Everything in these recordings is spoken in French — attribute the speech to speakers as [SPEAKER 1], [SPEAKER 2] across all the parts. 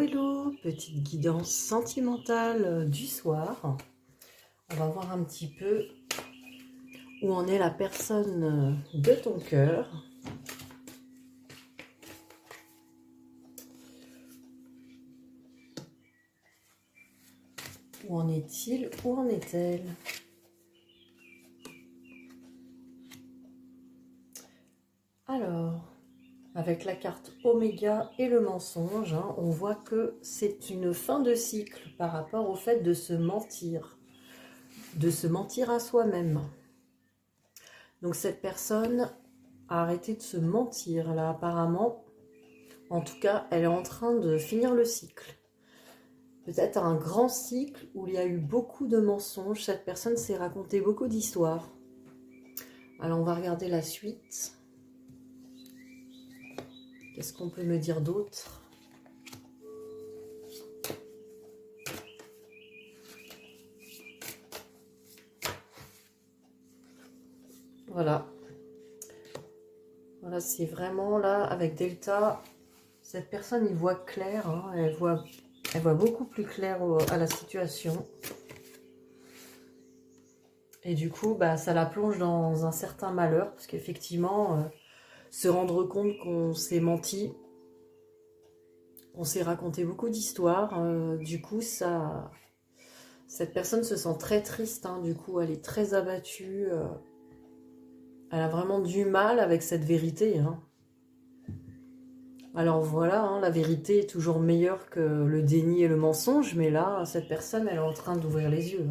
[SPEAKER 1] Hello, petite guidance sentimentale du soir. On va voir un petit peu où en est la personne de ton cœur. Où en est-il? Où en est-elle? Alors, avec la carte Oméga et le mensonge, on voit que c'est une fin de cycle par rapport au fait de se mentir à soi-même. Donc cette personne a arrêté de se mentir là apparemment. En tout cas, elle est en train de finir le cycle. Peut-être un grand cycle où il y a eu beaucoup de mensonges. Cette personne s'est raconté beaucoup d'histoires. Alors on va regarder la suite. Qu'est-ce qu'on peut me dire d'autre? Voilà. Voilà, c'est vraiment là, avec Delta, cette personne y voit clair. Elle voit beaucoup plus clair à la situation. Et du coup, ça la plonge dans un certain malheur. Parce qu'effectivement, se rendre compte qu'on s'est menti, on s'est raconté beaucoup d'histoires. Du coup, cette personne se sent très triste. Du coup, elle est très abattue. Elle a vraiment du mal avec cette vérité. Alors voilà, la vérité est toujours meilleure que le déni et le mensonge. Mais là, cette personne, elle est en train d'ouvrir les yeux.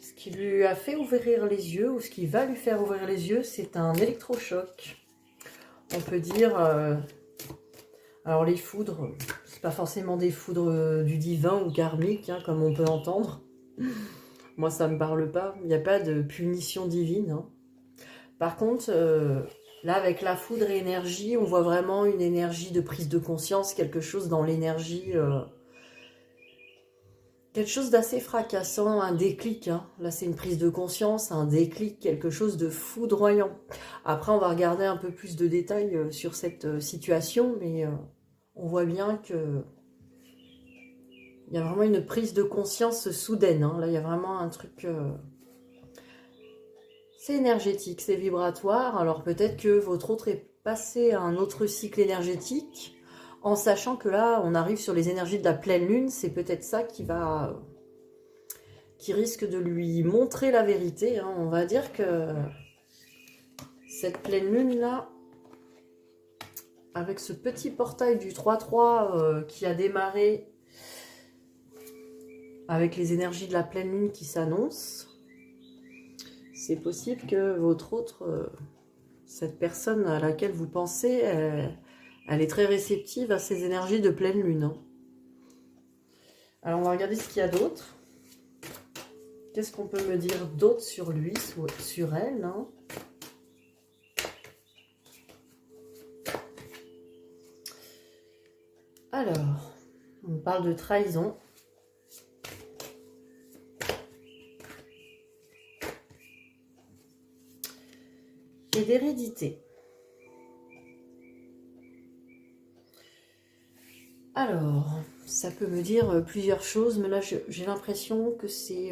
[SPEAKER 1] Ce qui lui a fait ouvrir les yeux, ou ce qui va lui faire ouvrir les yeux, c'est un électrochoc. On peut dire... alors les foudres, c'est pas forcément des foudres du divin ou karmique, comme on peut entendre. Moi, ça me parle pas. Il n'y a pas de punition divine. Par contre, là, avec la foudre et énergie, on voit vraiment une énergie de prise de conscience, quelque chose dans l'énergie... quelque chose d'assez fracassant, un déclic. Là, c'est une prise de conscience, un déclic, quelque chose de foudroyant. Après, on va regarder un peu plus de détails sur cette situation, mais on voit bien que il y a vraiment une prise de conscience soudaine. Là, il y a vraiment un truc... c'est énergétique, c'est vibratoire. Alors peut-être que votre autre est passé à un autre cycle énergétique, en sachant que là, on arrive sur les énergies de la pleine lune. C'est peut-être ça qui risque de lui montrer la vérité. On va dire que cette pleine lune-là, avec ce petit portail du 3-3 qui a démarré avec les énergies de la pleine lune qui s'annoncent, c'est possible que votre autre, cette personne à laquelle vous pensez, elle est très réceptive à ces énergies de pleine lune. Alors on va regarder ce qu'il y a d'autre. Qu'est-ce qu'on peut me dire d'autre sur lui, sur elle, Alors, on parle de trahison. Et d'hérédité. Alors, ça peut me dire plusieurs choses, mais là j'ai l'impression que c'est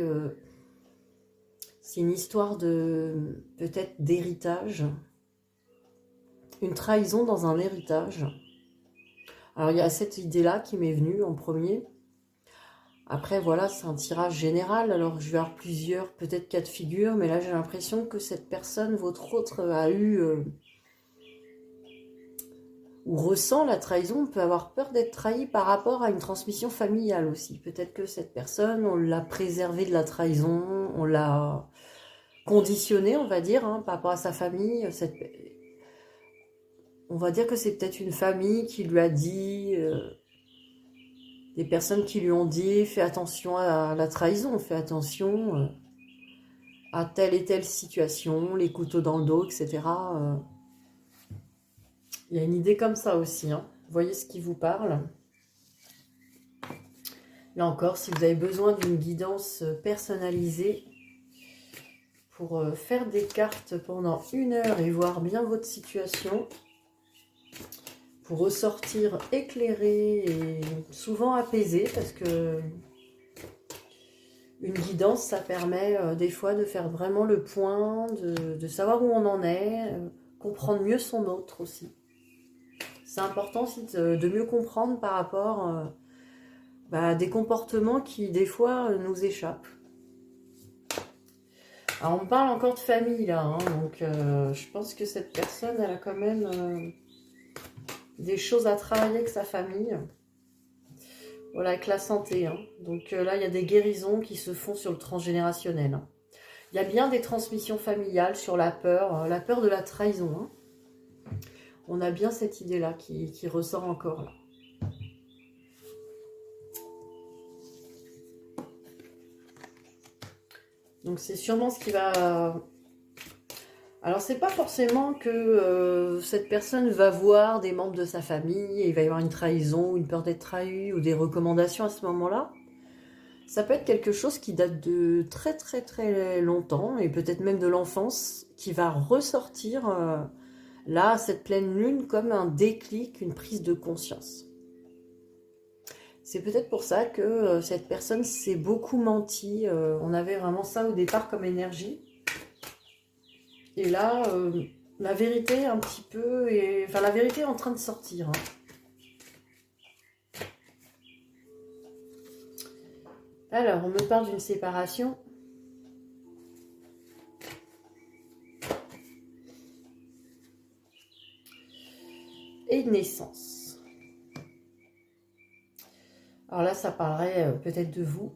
[SPEAKER 1] une histoire de peut-être d'héritage. Une trahison dans un héritage. Alors il y a cette idée-là qui m'est venue en premier. Après voilà, c'est un tirage général, alors je vais avoir plusieurs peut-être cas de figure, mais là j'ai l'impression que cette personne, votre autre, a eu... ou ressent la trahison. On peut avoir peur d'être trahi par rapport à une transmission familiale aussi. Peut-être que cette personne, on l'a préservée de la trahison, on l'a conditionnée, on va dire, par rapport à sa famille. On va dire que c'est peut-être une famille qui lui a dit, des personnes qui lui ont dit, fais attention à la trahison, fais attention à telle et telle situation, les couteaux dans le dos, etc. Il y a une idée comme ça aussi. Vous voyez ce qui vous parle. Là encore, si vous avez besoin d'une guidance personnalisée, pour faire des cartes pendant 1 heure et voir bien votre situation, pour ressortir éclairé et souvent apaisé, parce que une guidance, ça permet des fois de faire vraiment le point, de savoir où on en est, comprendre mieux son autre aussi. C'est important aussi de mieux comprendre par rapport à des comportements qui des fois nous échappent. Alors on parle encore de famille là, hein, donc je pense que cette personne, elle a quand même des choses à travailler avec sa famille. Voilà, avec la santé. Hein. Donc là, il y a des guérisons qui se font sur le transgénérationnel. Hein. Il y a bien des transmissions familiales sur la peur de la trahison. Hein. On a bien cette idée-là qui ressort encore là. Donc c'est sûrement ce qui va... Alors c'est pas forcément que cette personne va voir des membres de sa famille et il va y avoir une trahison, une peur d'être trahi ou des recommandations à ce moment-là. Ça peut être quelque chose qui date de très très très longtemps et peut-être même de l'enfance qui va ressortir là, cette pleine lune, comme un déclic, une prise de conscience. C'est peut-être pour ça que cette personne s'est beaucoup menti. On avait vraiment ça au départ comme énergie. Et là, la vérité un petit peu, enfin la vérité est en train de sortir. Hein. Alors, on me parle d'une séparation. Et une naissance. Alors là, ça parlerait peut-être de vous,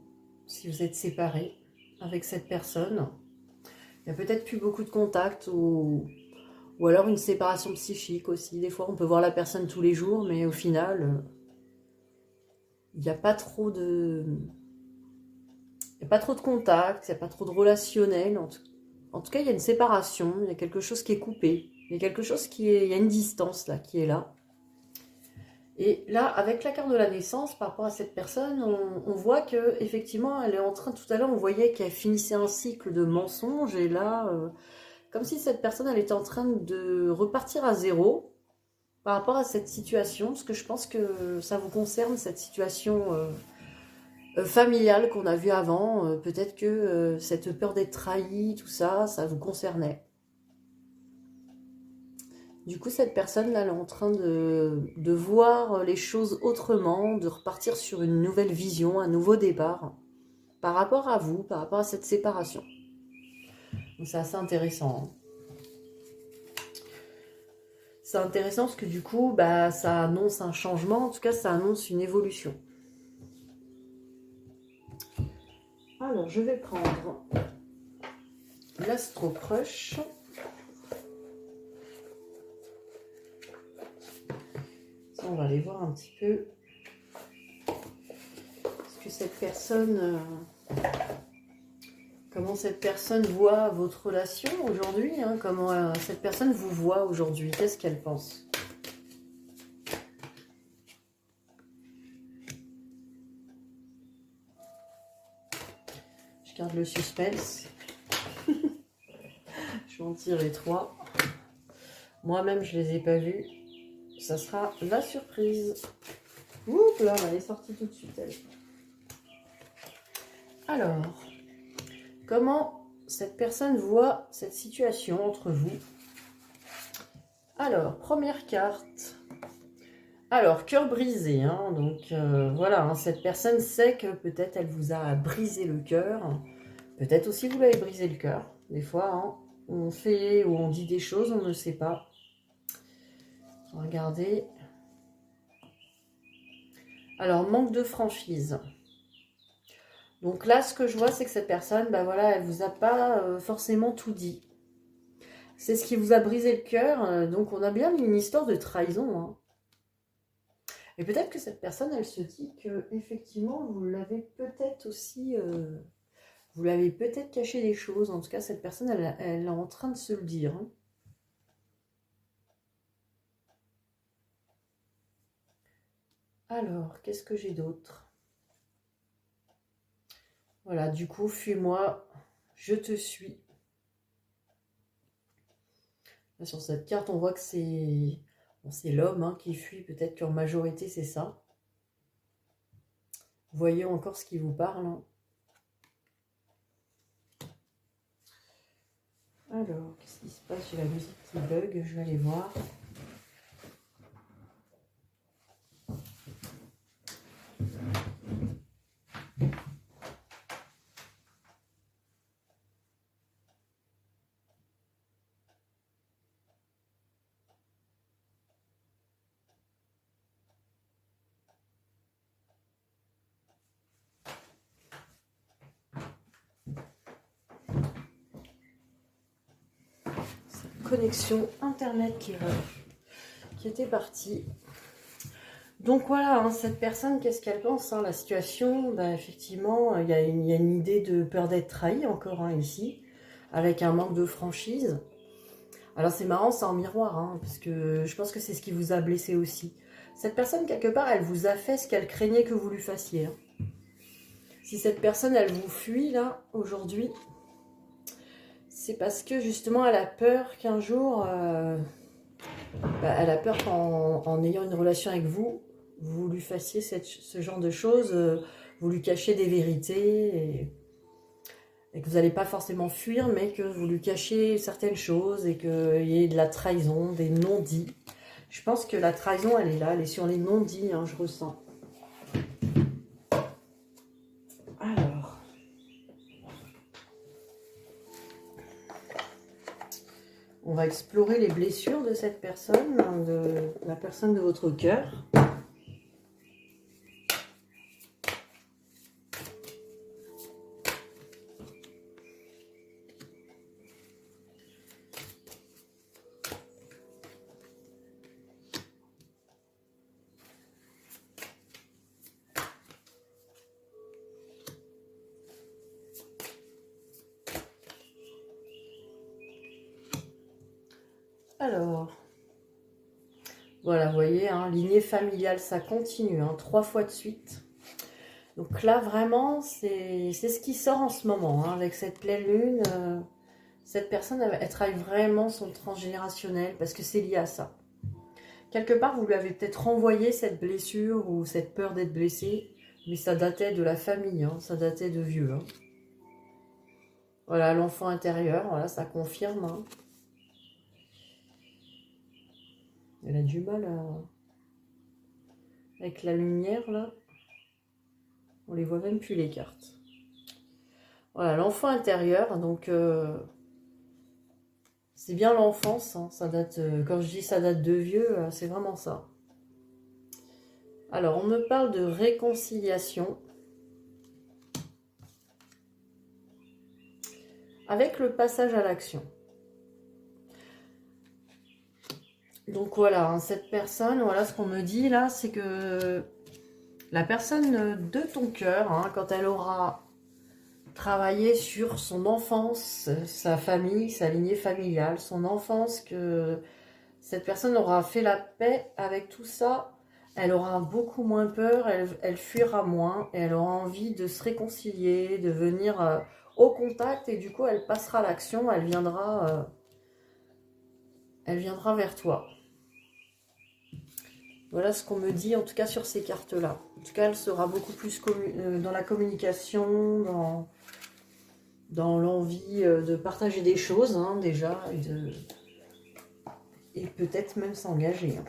[SPEAKER 1] si vous êtes séparés avec cette personne. Il n'y a peut-être plus beaucoup de contacts ou alors une séparation psychique aussi. Des fois, on peut voir la personne tous les jours, mais au final, il n'y a pas trop de... Il n'y a pas trop de contact, il n'y a pas trop de relationnel. En tout cas, il y a une séparation, il y a quelque chose qui est coupé. Il y a quelque chose qui est... Il y a une distance là, qui est là. Et là, avec la carte de la naissance, par rapport à cette personne, on voit que effectivement, elle est en train... Tout à l'heure, on voyait qu'elle finissait un cycle de mensonges. Et là, comme si cette personne, elle était en train de repartir à zéro par rapport à cette situation. Parce que je pense que ça vous concerne, cette situation... familiale qu'on a vue avant, peut-être que cette peur d'être trahi, tout ça, ça vous concernait. Du coup, cette personne-là, elle est en train de voir les choses autrement, de repartir sur une nouvelle vision, un nouveau départ, par rapport à vous, par rapport à cette séparation. Donc c'est assez intéressant. C'est intéressant parce que du coup, ça annonce un changement, en tout cas, ça annonce une évolution. Alors, je vais prendre l'Astro Crush. Ça, on va aller voir un petit peu ce que cette personne... comment cette personne voit votre relation aujourd'hui, hein, comment cette personne vous voit aujourd'hui, qu'est-ce qu'elle pense? Je garde le suspense. Je vais en tirer 3. Moi-même, je ne les ai pas vus. Ça sera la surprise. Ouh là, elle est sortie tout de suite, elle. Alors, comment cette personne voit cette situation entre vous? Alors, première carte. Alors, cœur brisé, hein, donc voilà, hein, cette personne sait que peut-être elle vous a brisé le cœur. Peut-être aussi vous l'avez brisé le cœur. Des fois, hein, on fait ou on dit des choses, on ne sait pas. Regardez. Alors, manque de franchise. Donc là, ce que je vois, c'est que cette personne, voilà, elle vous a pas forcément tout dit. C'est ce qui vous a brisé le cœur. Donc, on a bien une histoire de trahison. Hein. Et peut-être que cette personne, elle se dit que effectivement, vous l'avez peut-être aussi... vous l'avez peut-être caché des choses. En tout cas, cette personne, elle est en train de se le dire. Hein. Alors, qu'est-ce que j'ai d'autre? Voilà, du coup, fuis-moi, je te suis. Là, sur cette carte, on voit que c'est bon, c'est l'homme hein, qui fuit. Peut-être qu'en majorité, c'est ça. Voyez encore ce qui vous parle. Hein. Alors, qu'est-ce qui se passe? J'ai la musique qui bug, je vais aller voir. Connexion internet qui était partie. Donc voilà, hein, cette personne, qu'est-ce qu'elle pense hein, la situation, ben, effectivement, il y a une idée de peur d'être trahi encore hein, ici, avec un manque de franchise. Alors c'est marrant, c'est en miroir, hein, parce que je pense que c'est ce qui vous a blessé aussi. Cette personne, quelque part, elle vous a fait ce qu'elle craignait que vous lui fassiez. Hein. Si cette personne, elle vous fuit, là, aujourd'hui, c'est parce que, justement, elle a peur qu'un jour... elle a peur qu'en ayant une relation avec vous, vous lui fassiez ce genre de choses, vous lui cachiez des vérités, et que vous n'allez pas forcément fuir, mais que vous lui cachiez certaines choses, et qu'il y ait de la trahison, des non-dits. Je pense que la trahison, elle est là, elle est sur les non-dits, hein, je ressens. Alors... on va explorer les blessures de cette personne, de la personne de votre cœur. Alors, voilà, vous voyez, hein, lignée familiale, ça continue, hein, 3 fois de suite. Donc là, vraiment, c'est ce qui sort en ce moment, hein, avec cette pleine lune. Cette personne, elle travaille vraiment son transgénérationnel, parce que c'est lié à ça. Quelque part, vous lui avez peut-être renvoyé cette blessure, ou cette peur d'être blessé, mais ça datait de la famille, hein, ça datait de vieux. Hein. Voilà, l'enfant intérieur, voilà, ça confirme. Hein. Elle a du mal avec la lumière, là. On les voit même plus, les cartes. Voilà, l'enfant intérieur, donc... c'est bien l'enfance, hein, ça date... quand je dis ça date de vieux, c'est vraiment ça. Alors, on me parle de réconciliation. Avec le passage à l'action. Donc voilà, hein, cette personne, voilà ce qu'on me dit là, c'est que la personne de ton cœur, hein, quand elle aura travaillé sur son enfance, sa famille, sa lignée familiale, son enfance, que cette personne aura fait la paix avec tout ça, elle aura beaucoup moins peur, elle fuira moins, et elle aura envie de se réconcilier, de venir au contact, et du coup elle passera à l'action, elle viendra vers toi. Voilà ce qu'on me dit, en tout cas sur ces cartes-là. En tout cas, elle sera beaucoup plus dans la communication, dans l'envie de partager des choses, hein, déjà, et peut-être même s'engager. Hein.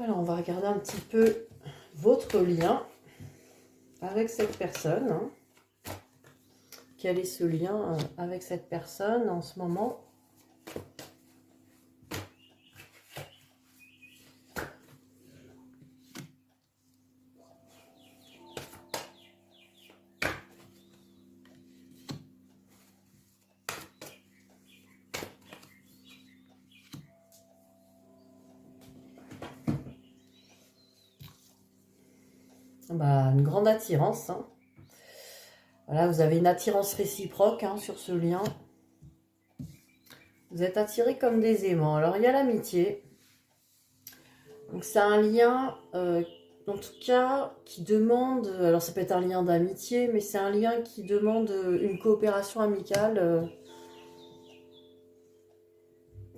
[SPEAKER 1] Alors, on va regarder un petit peu votre lien avec cette personne. Hein. Quel est ce lien avec cette personne en ce moment ? Bah, une grande attirance. Hein. Voilà, vous avez une attirance réciproque hein, sur ce lien. Vous êtes attirés comme des aimants. Alors, il y a l'amitié. Donc, c'est un lien, en tout cas, qui demande... Alors, ça peut être un lien d'amitié, mais c'est un lien qui demande une coopération amicale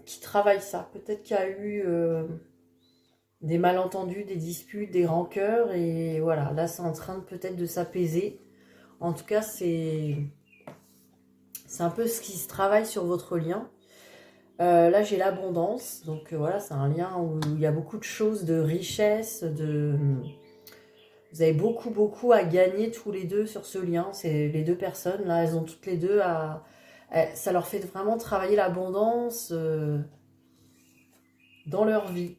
[SPEAKER 1] qui travaille ça. Peut-être qu'il y a eu des malentendus, des disputes, des rancœurs. Et voilà, là, c'est en train peut-être de s'apaiser. En tout cas, c'est un peu ce qui se travaille sur votre lien. Là, j'ai l'abondance. Donc, voilà, c'est un lien où il y a beaucoup de choses, de richesse, Vous avez beaucoup à gagner tous les deux sur ce lien. C'est les deux personnes, là, elles ont toutes les deux ça leur fait vraiment travailler l'abondance dans leur vie.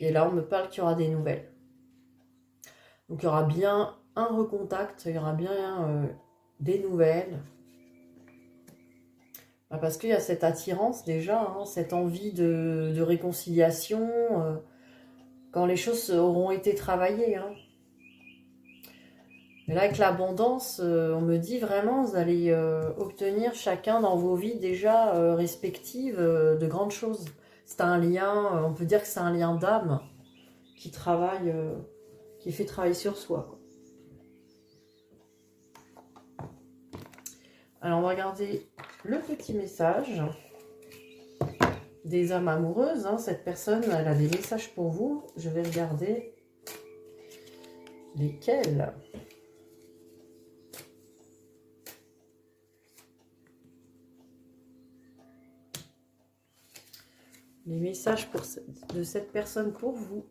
[SPEAKER 1] Et là, on me parle qu'il y aura des nouvelles. Donc, il y aura bien un recontact, il y aura bien des nouvelles. Parce qu'il y a cette attirance déjà, hein, cette envie de réconciliation, quand les choses auront été travaillées. Hein. Et là, avec l'abondance, on me dit vraiment, vous allez obtenir chacun dans vos vies déjà respectives de grandes choses. C'est un lien, on peut dire que c'est un lien d'âme qui travaille, qui fait travailler sur soi, quoi. Alors, on va regarder le petit message des âmes amoureuses. Hein. Cette personne, elle a des messages pour vous. Je vais regarder lesquels. Les messages de cette personne pour vous.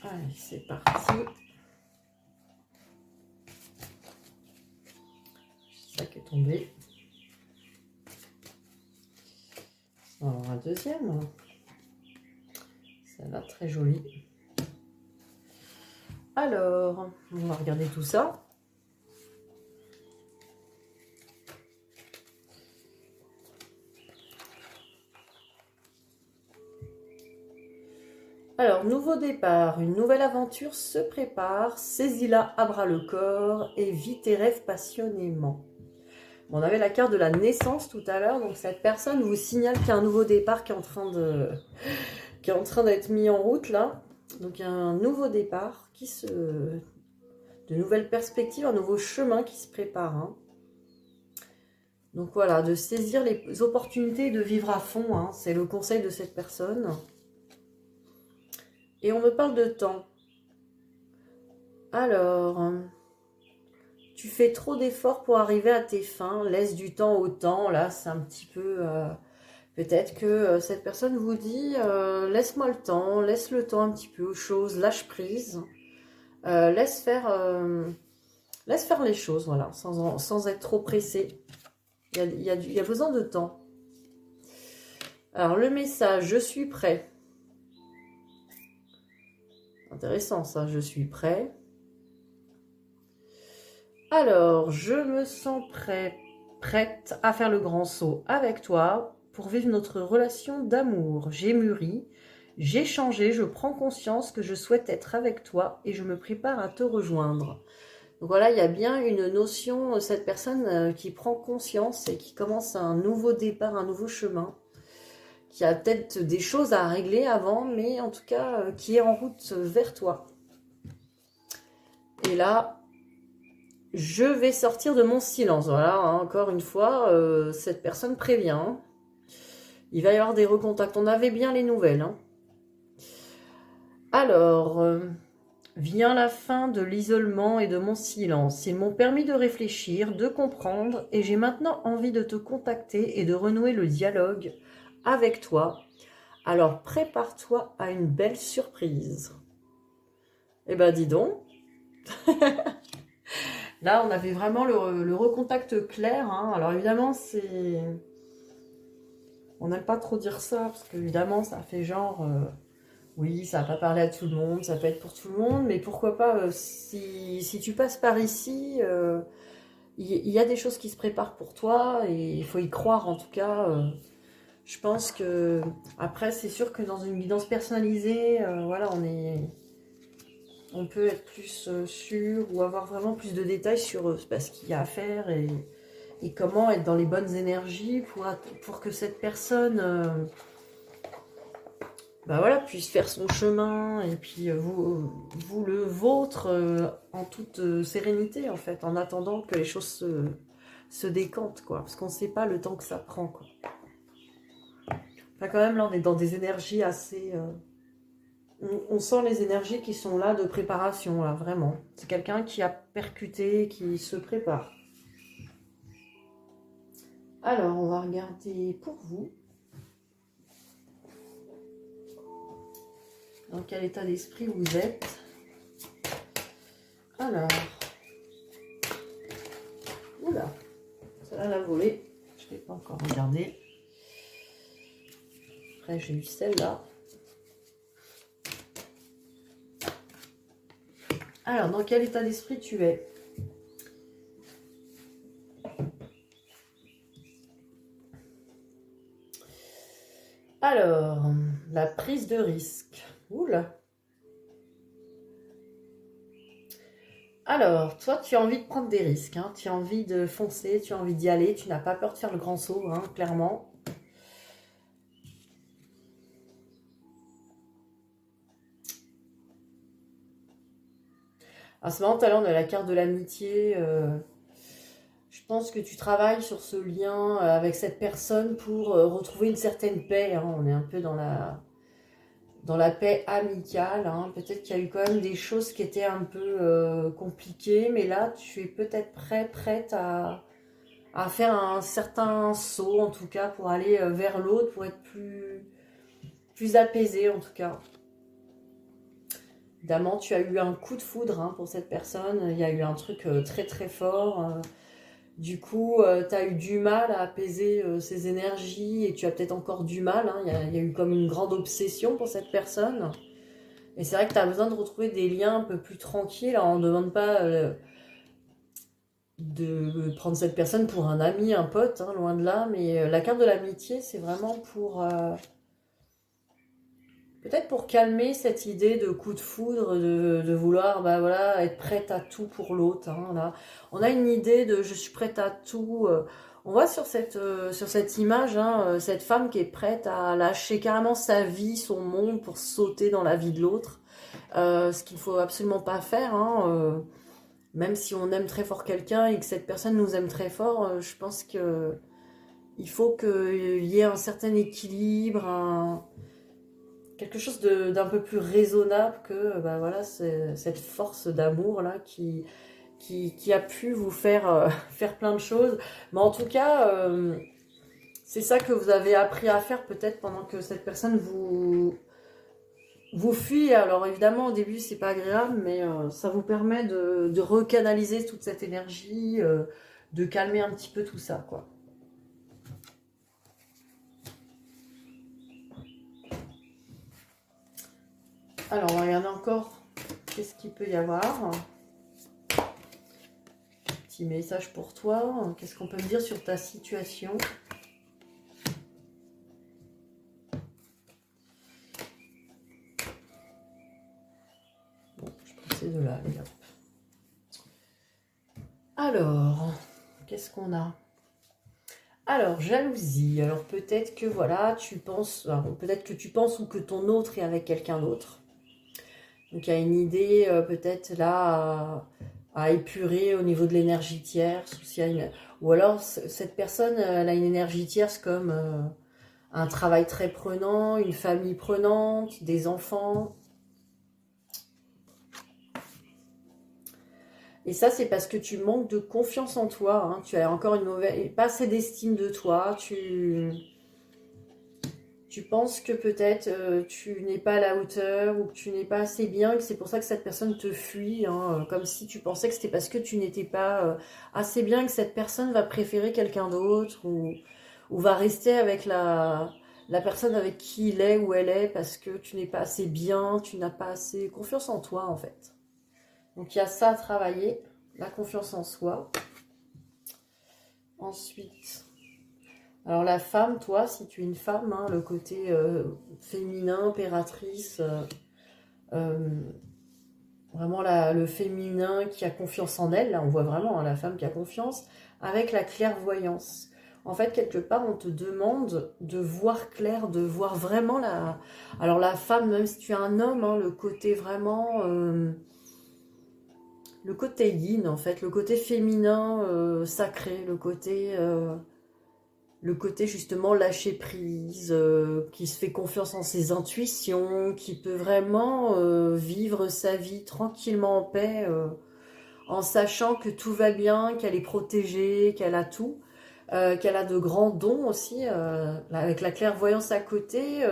[SPEAKER 1] Allez, c'est parti. C'est ça qui est tombé. Alors, un deuxième. Celle-là, très jolie. Alors, on va regarder tout ça. Alors, nouveau départ, une nouvelle aventure se prépare, saisis-la à bras le corps et vis tes rêves passionnément. Bon, on avait la carte de la naissance tout à l'heure, donc cette personne vous signale qu'il y a un nouveau départ qui est en train d'être mis en route là. Donc il y a un nouveau départ, de nouvelles perspectives, un nouveau chemin qui se prépare. Hein. Donc voilà, de saisir les opportunités et de vivre à fond, hein, c'est le conseil de cette personne. Et on me parle de temps. Alors, tu fais trop d'efforts pour arriver à tes fins, laisse du temps au temps. Là, c'est un petit peu... peut-être que cette personne vous dit laisse-moi le temps, laisse le temps un petit peu aux choses, lâche prise, laisse faire les choses, voilà, sans être trop pressé. Il y a besoin de temps. Alors, le message, je suis prêt. Intéressant ça, je suis prêt. Alors, je me sens prête à faire le grand saut avec toi pour vivre notre relation d'amour. J'ai mûri, j'ai changé, je prends conscience que je souhaite être avec toi et je me prépare à te rejoindre. Donc voilà, il y a bien une notion, cette personne qui prend conscience et qui commence un nouveau départ, un nouveau chemin, qui a peut-être des choses à régler avant, mais en tout cas, qui est en route vers toi. Et là, je vais sortir de mon silence. Voilà, hein, encore une fois, cette personne prévient. Hein. Il va y avoir des recontacts. On avait bien les nouvelles. Hein. Alors, vient la fin de l'isolement et de mon silence. Ils m'ont permis de réfléchir, de comprendre, et j'ai maintenant envie de te contacter et de renouer le dialogue avec toi. Alors, prépare-toi à une belle surprise. Eh ben, dis donc. Là, on avait vraiment le recontact clair. Hein. Alors, évidemment, c'est... On n'aime pas trop dire ça, parce qu'évidemment, ça fait genre... oui, ça va pas parler à tout le monde, ça peut être pour tout le monde, mais pourquoi pas, si tu passes par ici, il y a des choses qui se préparent pour toi, et il faut y croire en tout cas. Je pense que... Après, c'est sûr que dans une guidance personnalisée, voilà, on peut être plus sûr ou avoir vraiment plus de détails sur ce qu'il y a à faire et et comment être dans les bonnes énergies pour que cette personne bah voilà, puisse faire son chemin et puis vous le vôtre en toute sérénité en fait, en attendant que les choses se décantent quoi, parce qu'on ne sait pas le temps que ça prend quoi. Enfin, quand même là on est dans des énergies assez... on sent les énergies qui sont là de préparation là, vraiment. C'est quelqu'un qui a percuté, qui se prépare. Alors on va regarder pour vous. Dans quel état d'esprit vous êtes? Alors, oula, celle-là l'a volée. Je ne l'ai pas encore regardée. Après, j'ai eu celle-là. Alors, dans quel état d'esprit tu es? Alors, la prise de risque. Oula. Alors, toi, tu as envie de prendre des risques, hein. Tu as envie de foncer, tu as envie d'y aller, tu n'as pas peur de faire le grand saut, hein, clairement. Alors, c'est marrant, tout à l'heure, on a la carte de l'amitié. Je pense que tu travailles sur ce lien avec cette personne pour retrouver une certaine paix, hein. On est un peu dans la paix amicale, hein. Peut-être qu'il y a eu quand même des choses qui étaient un peu compliquées, mais là, tu es peut-être prête à faire un certain saut, en tout cas, pour aller vers l'autre, pour être plus apaisé, en tout cas. Évidemment, tu as eu un coup de foudre hein, pour cette personne, il y a eu un truc très très fort. Du coup, tu as eu du mal à apaiser ces énergies et tu as peut-être encore du mal. Hein. Il y a eu comme une grande obsession pour cette personne. Et c'est vrai que tu as besoin de retrouver des liens un peu plus tranquilles. Alors, on ne demande pas de prendre cette personne pour un ami, un pote, hein, loin de là. Mais la carte de l'amitié, c'est vraiment pour... peut-être pour calmer cette idée de coup de foudre, de vouloir bah voilà, être prête à tout pour l'autre. Hein, là. On a une idée de je suis prête à tout. On voit sur cette image hein, cette femme qui est prête à lâcher carrément sa vie, son monde pour sauter dans la vie de l'autre. Ce qu'il ne faut absolument pas faire. Hein, même si on aime très fort quelqu'un et que cette personne nous aime très fort, je pense que il faut qu'il y ait un certain équilibre, quelque chose d'un peu plus raisonnable que bah voilà, cette force d'amour là qui a pu vous faire, faire plein de choses. Mais en tout cas, c'est ça que vous avez appris à faire peut-être pendant que cette personne vous fuit. Alors évidemment au début c'est pas agréable, mais ça vous permet de recanaliser toute cette énergie, de calmer un petit peu tout ça quoi. Alors, on va regarder encore qu'est-ce qu'il peut y avoir. Petit message pour toi. Qu'est-ce qu'on peut me dire sur ta situation? Bon, je prends ces deux-là, allez hop. Alors, qu'est-ce qu'on a? Alors, jalousie. Alors, peut-être que voilà, tu penses... peut-être que tu penses ou que ton autre est avec quelqu'un d'autre. Donc il y a une idée peut-être là à épurer au niveau de l'énergie tierce. Ou alors cette personne elle a une énergie tierce comme un travail très prenant, une famille prenante, des enfants. Et ça c'est parce que tu manques de confiance en toi. Hein. Tu as encore pas assez d'estime de toi. Tu penses que peut-être tu n'es pas à la hauteur ou que tu n'es pas assez bien, que c'est pour ça que cette personne te fuit, hein, comme si tu pensais que c'était parce que tu n'étais pas assez bien que cette personne va préférer quelqu'un d'autre ou va rester avec la personne avec qui il est ou elle est parce que tu n'es pas assez bien, tu n'as pas assez confiance en toi en fait. Donc il y a ça à travailler, la confiance en soi. Ensuite... Alors la femme, toi, si tu es une femme, hein, le côté féminin, impératrice, Vraiment le féminin qui a confiance en elle, là on voit vraiment hein, la femme qui a confiance, avec la clairvoyance. En fait, quelque part, on te demande de voir clair, de voir vraiment la... Alors la femme, même si tu es un homme, hein, le côté vraiment... le côté yin, en fait, le côté féminin sacré, le côté justement lâcher prise, qui se fait confiance en ses intuitions, qui peut vraiment vivre sa vie tranquillement en paix, en sachant que tout va bien, qu'elle est protégée, qu'elle a tout, qu'elle a de grands dons aussi, avec la clairvoyance à côté.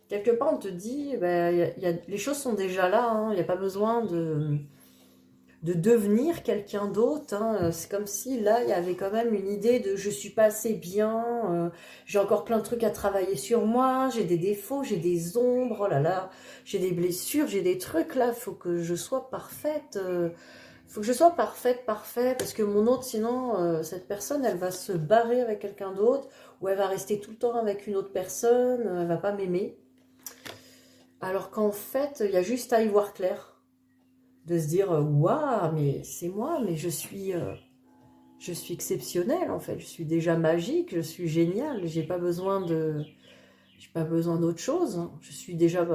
[SPEAKER 1] Quelque part, on te dit, ben, les choses sont déjà là, hein, il n'y a pas besoin de devenir quelqu'un d'autre. Hein. C'est comme si là, il y avait quand même une idée de je suis pas assez bien, j'ai encore plein de trucs à travailler sur moi, j'ai des défauts, j'ai des ombres, oh là là, j'ai des blessures, j'ai des trucs là, il faut que je sois parfaite. Faut que je sois parfaite, parfait, parce que mon autre, sinon, cette personne, elle va se barrer avec quelqu'un d'autre, ou elle va rester tout le temps avec une autre personne, elle va pas m'aimer. Alors qu'en fait, il y a juste à y voir clair. De se dire waouh mais c'est moi mais je suis exceptionnelle en fait, je suis déjà magique, je suis géniale, j'ai pas besoin d'autre chose, hein. Je suis déjà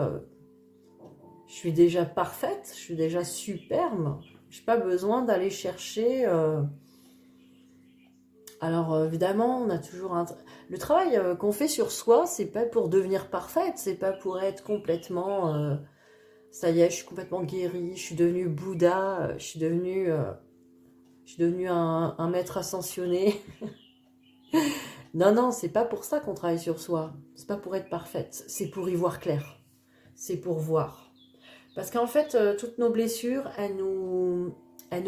[SPEAKER 1] parfaite, je suis déjà superbe, j'ai pas besoin d'aller chercher alors évidemment on a toujours le travail qu'on fait sur soi, c'est pas pour devenir parfaite, c'est pas pour être complètement ça y est, je suis complètement guérie, je suis devenue Bouddha, je suis devenue un maître ascensionné. Non, non, c'est pas pour ça qu'on travaille sur soi. C'est pas pour être parfaite. C'est pour y voir clair. C'est pour voir. Parce qu'en fait, toutes nos blessures, elles nous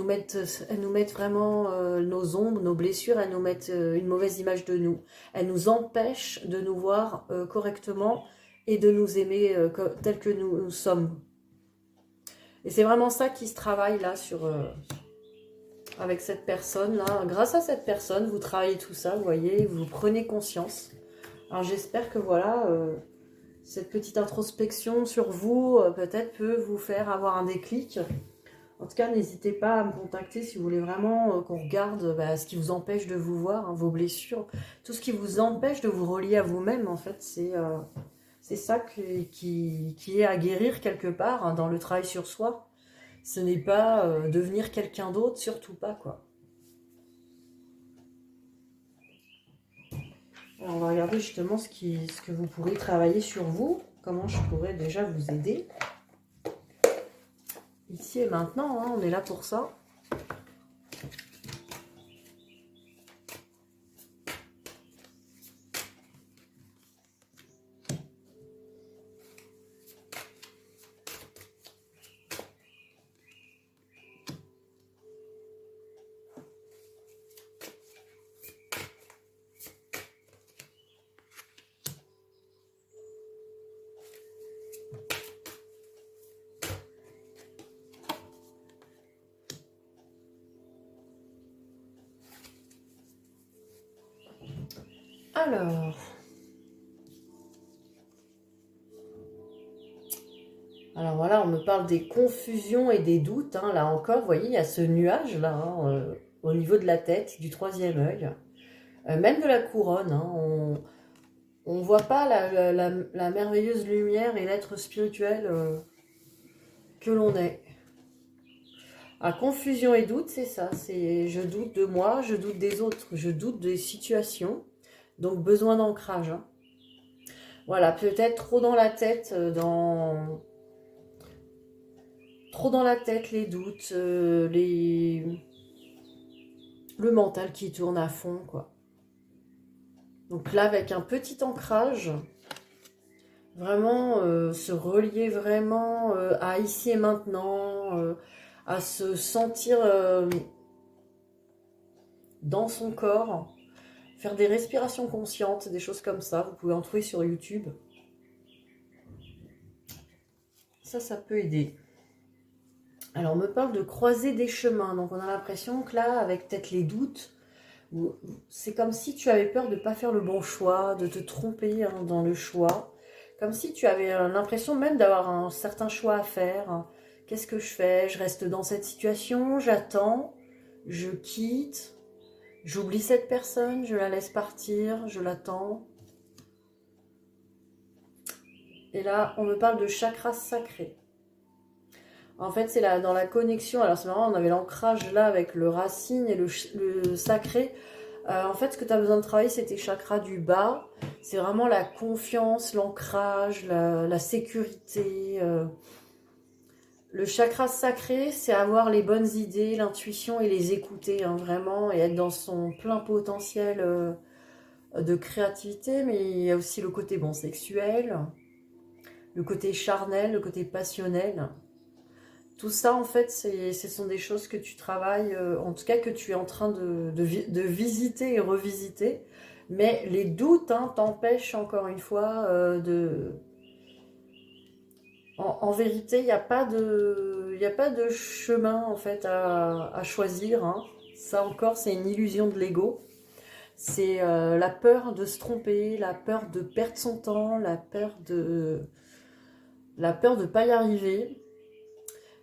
[SPEAKER 1] mettent vraiment nos ombres, nos blessures, elles nous mettent une mauvaise image de nous. Elles nous empêchent de nous voir correctement et de nous aimer tels que nous sommes. Et c'est vraiment ça qui se travaille là avec cette personne-là. Grâce à cette personne, vous travaillez tout ça, vous voyez, vous prenez conscience. Alors j'espère que voilà, cette petite introspection sur vous, peut-être peut vous faire avoir un déclic. En tout cas, n'hésitez pas à me contacter si vous voulez vraiment qu'on regarde ce qui vous empêche de vous voir, hein, vos blessures, tout ce qui vous empêche de vous relier à vous-même, en fait, c'est ça qui est à guérir quelque part hein, dans le travail sur soi. Ce n'est pas devenir quelqu'un d'autre, surtout pas, quoi. Alors, on va regarder justement ce que vous pourrez travailler sur vous, comment je pourrais déjà vous aider. Ici et maintenant, hein, on est là pour ça. Alors voilà, on me parle des confusions et des doutes. Hein. Là encore, vous voyez, il y a ce nuage là, hein, au niveau de la tête, du troisième œil, même de la couronne. Hein, on ne voit pas la merveilleuse lumière et l'être spirituel que l'on est. Ah, confusion et doute, c'est ça. C'est je doute de moi, je doute des autres, je doute des situations. Donc besoin d'ancrage. Hein. Voilà, peut-être trop dans la tête, trop dans la tête les doutes, le mental qui tourne à fond, quoi. Donc là, avec un petit ancrage, vraiment se relier vraiment à ici et maintenant, à se sentir dans son corps, faire des respirations conscientes, des choses comme ça. Vous pouvez en trouver sur YouTube. Ça peut aider. Alors, on me parle de croiser des chemins. Donc, on a l'impression que là, avec peut-être les doutes, c'est comme si tu avais peur de ne pas faire le bon choix, de te tromper hein, dans le choix. Comme si tu avais l'impression même d'avoir un certain choix à faire, hein, Qu'est-ce que je fais? Je reste dans cette situation, j'attends, je quitte, j'oublie cette personne, je la laisse partir, je l'attends. Et là, on me parle de chakra sacré. En fait, c'est là, dans la connexion. Alors, c'est marrant, on avait l'ancrage là avec le racine et le sacré. En fait, ce que tu as besoin de travailler, c'est tes chakras du bas. C'est vraiment la confiance, l'ancrage, la sécurité. Le chakra sacré, c'est avoir les bonnes idées, l'intuition et les écouter, hein, vraiment, et être dans son plein potentiel de créativité. Mais il y a aussi le côté bon sexuel, le côté charnel, le côté passionnel. Tout ça, en fait, ce sont des choses que tu travailles, en tout cas que tu es en train de visiter et revisiter. Mais les doutes hein, t'empêchent, encore une fois, En vérité, il n'y a pas de chemin, en fait, à choisir. Hein. Ça, encore, c'est une illusion de l'ego. C'est la peur de se tromper, la peur de perdre son temps, la peur de pas y arriver.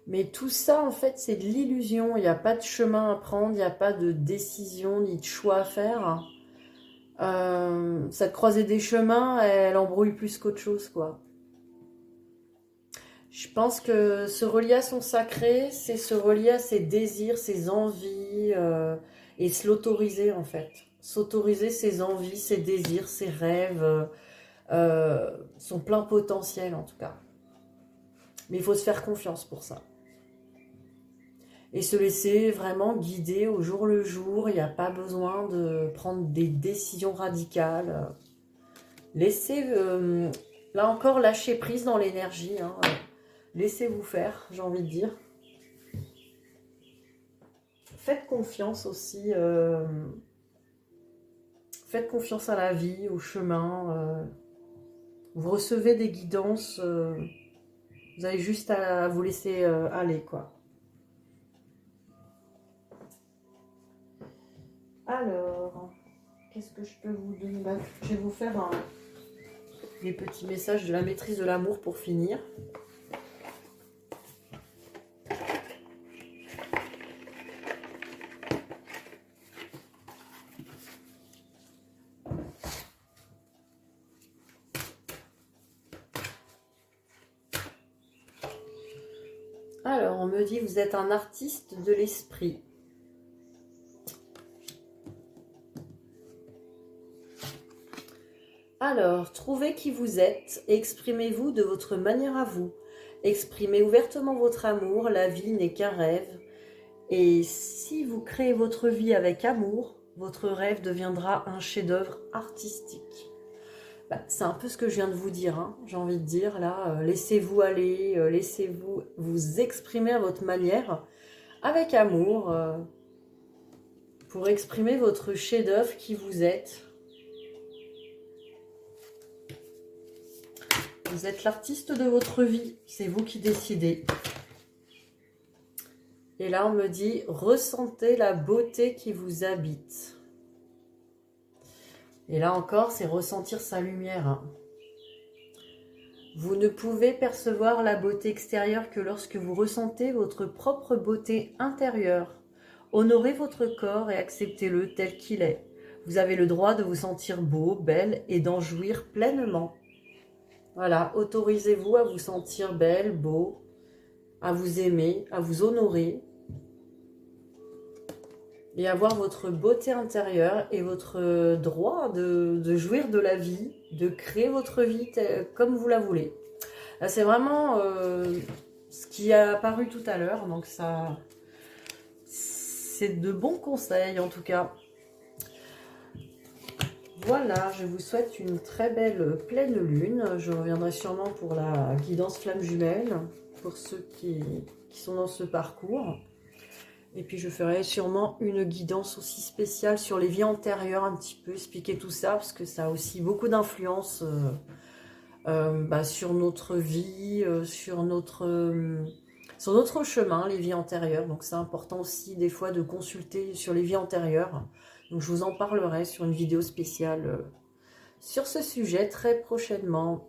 [SPEAKER 1] Mais tout ça, en fait, c'est de l'illusion. Il n'y a pas de chemin à prendre, il n'y a pas de décision ni de choix à faire. Cette croisée des chemins, elle embrouille plus qu'autre chose, quoi. Je pense que se relier à son sacré, c'est se relier à ses désirs, ses envies, et se l'autoriser, en fait. S'autoriser ses envies, ses désirs, ses rêves, son plein potentiel, en tout cas. Mais il faut se faire confiance pour ça. Et se laisser vraiment guider au jour le jour. Il n'y a pas besoin de prendre des décisions radicales. Laissez, là encore, lâcher prise dans l'énergie. Hein. Laissez-vous faire, j'ai envie de dire. Faites confiance aussi. Faites confiance à la vie, au chemin. Vous recevez des guidances. Vous avez juste à vous laisser aller, quoi. Alors, qu'est-ce que je peux vous donner? Je vais vous faire des petits messages de la maîtrise de l'amour pour finir. Alors, on me dit, vous êtes un artiste de l'esprit. Alors, trouvez qui vous êtes et exprimez-vous de votre manière à vous. Exprimez ouvertement votre amour, la vie n'est qu'un rêve. Et si vous créez votre vie avec amour, votre rêve deviendra un chef-d'œuvre artistique. C'est un peu ce que je viens de vous dire, hein, j'ai envie de dire, là. Laissez-vous aller, laissez-vous vous exprimer à votre manière, avec amour, pour exprimer votre chef-d'œuvre qui vous êtes. Vous êtes l'artiste de votre vie, c'est vous qui décidez. Et là, on me dit, ressentez la beauté qui vous habite. Et là encore, c'est ressentir sa lumière. Hein. Vous ne pouvez percevoir la beauté extérieure que lorsque vous ressentez votre propre beauté intérieure. Honorez votre corps et acceptez-le tel qu'il est. Vous avez le droit de vous sentir beau, belle et d'en jouir pleinement. Voilà, autorisez-vous à vous sentir belle, beau, à vous aimer, à vous honorer et avoir votre beauté intérieure et votre droit de jouir de la vie, de créer votre vie comme vous la voulez. Là, c'est vraiment ce qui a apparu tout à l'heure, donc ça, c'est de bons conseils en tout cas. Voilà, je vous souhaite une très belle pleine lune. Je reviendrai sûrement pour la guidance flamme jumelle, pour ceux qui sont dans ce parcours. Et puis je ferai sûrement une guidance aussi spéciale sur les vies antérieures, un petit peu, expliquer tout ça, parce que ça a aussi beaucoup d'influence sur notre vie, sur notre chemin, les vies antérieures. Donc c'est important aussi des fois de consulter sur les vies antérieures. Donc je vous en parlerai sur une vidéo spéciale sur ce sujet très prochainement.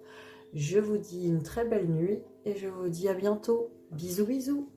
[SPEAKER 1] Je vous dis une très belle nuit et je vous dis à bientôt. Bisous, bisous.